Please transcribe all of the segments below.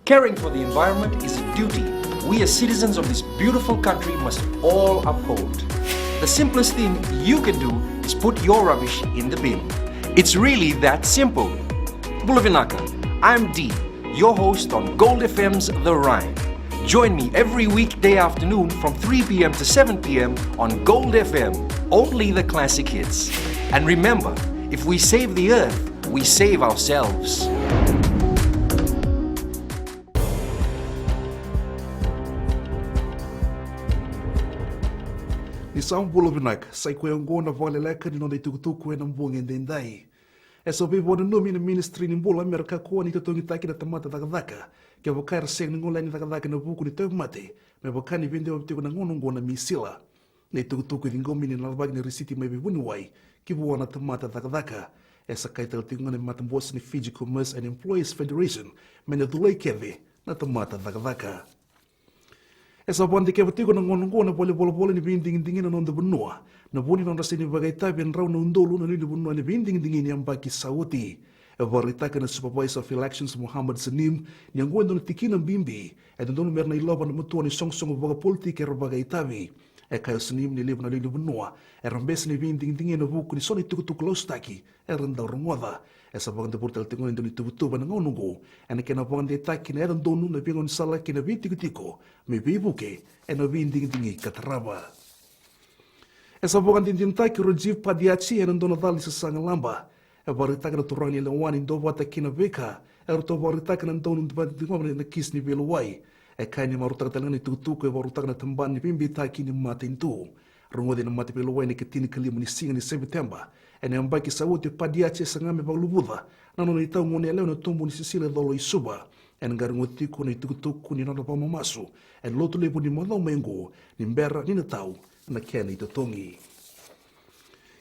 Caring for the environment is a duty we as citizens of this beautiful country must all uphold. The simplest thing you can do is put your rubbish in the bin. It's really that simple. Bulavinaka, I'm Dee, your host on Gold FM's The Rhyme. Join me every weekday afternoon from 3 p.m. to 7 p.m. on Gold FM, only the classic hits. And remember, if we save the earth, we save ourselves. Isang Bulavinaka, sa ikuyanggo na Vakaleleka ni nonday tukutuku ng buong indendai. Eso vivo na numi na ministry ni Bula Amerika kuwa ni tutungi taki na tamata takadaka. Kaya wakar seng ni ngulay ni takadaka na buku ni toy mate. May wakar ni vende wabtiku na ngununggo na misila. Na tukutuku ni ngomi ni nalabag ni risiti may bibuniway. Kibuwa na tamata takadaka. Esa kaital tingon ni matambos ni Fiji Commerce and Employees Federation. May natulay keve na tamata takadaka. Esa bandi ke batigo na ngonongo na bole ni binding-dingin na nonda benua. Na buni nonda sini bagai tabi ang raw na undolo na nini benua ni binding-dingin yang baki sauti. Evarita ka na Supervisor of Elections Muhammad Sanim ni ang gwendo na tiki ng bimbi. E doon meron na iloban na mutuwa ni song-song o baga politik e bagai tabi. E kayo Sanim ni libo na nini benua. E rambes ni binding-dingin na buku ni soni tukutuk laustaki. E rendaw rungwada. Esa bang de portal tingon indoni tubutuba ng ngonongo. Ena kena bang de taki na eran donu na pingon sala kina bitiko-tiko. May bibuke e na binding-dingi kataraba. Esa bang din taki Rajiv Padiachi eran donadali sa sangalamba. E barita ka na turang nila wanin do wata kina beka. E ruto barita ka na donu na kis ni Beluway. E kaya ni marutak talang ni tutuko e barutak na tamban ni bimbi taki ni matintu. Rungo din ang mati Beluway ni katini kalimu ni singa ni September. E ang baki sa uti Padiachi sa ngame baglubuda. Nanon itaw nguni aleo na tumbo ni Sisilia dolo isuba. E ngaringuti ko na itukutuko ni nana pamamaso. E loto lebo ni malaw mengo. Ni mbera ni nataw na kaya na itutungi.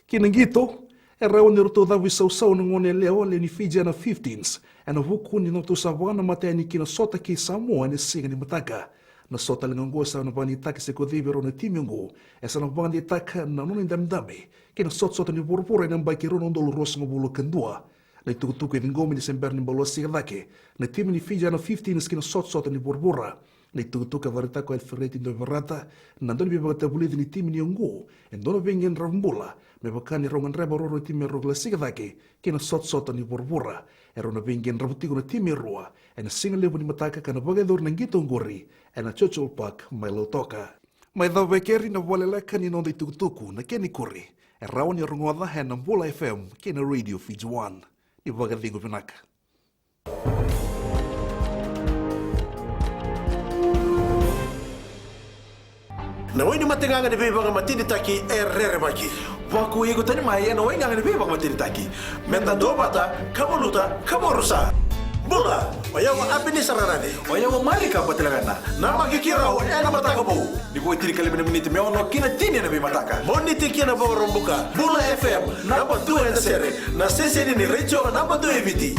Kinangito, e rawan ni ruto dawi sausaw ng nguni aleo aleo ni Fiji na 15s. E na vuku ni nato sa wana mataya ni kinasota ki Samoa ni singa ni mataka. Nasota lang ang gosa na panitake sa kodibero na timingo. E sa nabang ditaka na nunin damdami. Kinasot-sota ni purpura ng bakiro ng doloros ng bulo kandua. Na itukutukoy ng gomi ni Sember ni Balos Sigalake. Na tim ni Fiji na 15 is kinasot-sota ni purpura. Na itukutukoy varita ko Alfereti do Verata. Nandun ni bagatabulit ni tim ni Yongo. E doon bengin rambula. May baka ni Rongan Reba Roro tim ni Rogla Sigalake. Kinasot-sota ni purpura. E ron na bengin rabutigo na tim ni Rua. E na singa lebo ni mataka ka na bagador ng gitong gori. E na chochulpak may lautoka. May dawekeri na Vakaleleka ni nonday tukutuku na keni kuri. E rawan yung rungoda hen ng Bula FM kina Radio Fiji 1. Ibagaligo pinaka. Naway ni matingangan ni Bebang matinitaki errere maki. Waku igo tani maya naway ngangan ni Bebang matinitaki. Menta do bata, kamunuta, kamurusa. Bula, oyaw api ni sararani. Oyaw malika batilangana. Na magkikiraw ena mataka po. Di ko itiri kalimin ng miniti meono kinatini na bimataka. Moniti kina bawarong buka. Bula FM, number 2 na sere. Na seseni ni Recho, number 2 eviti.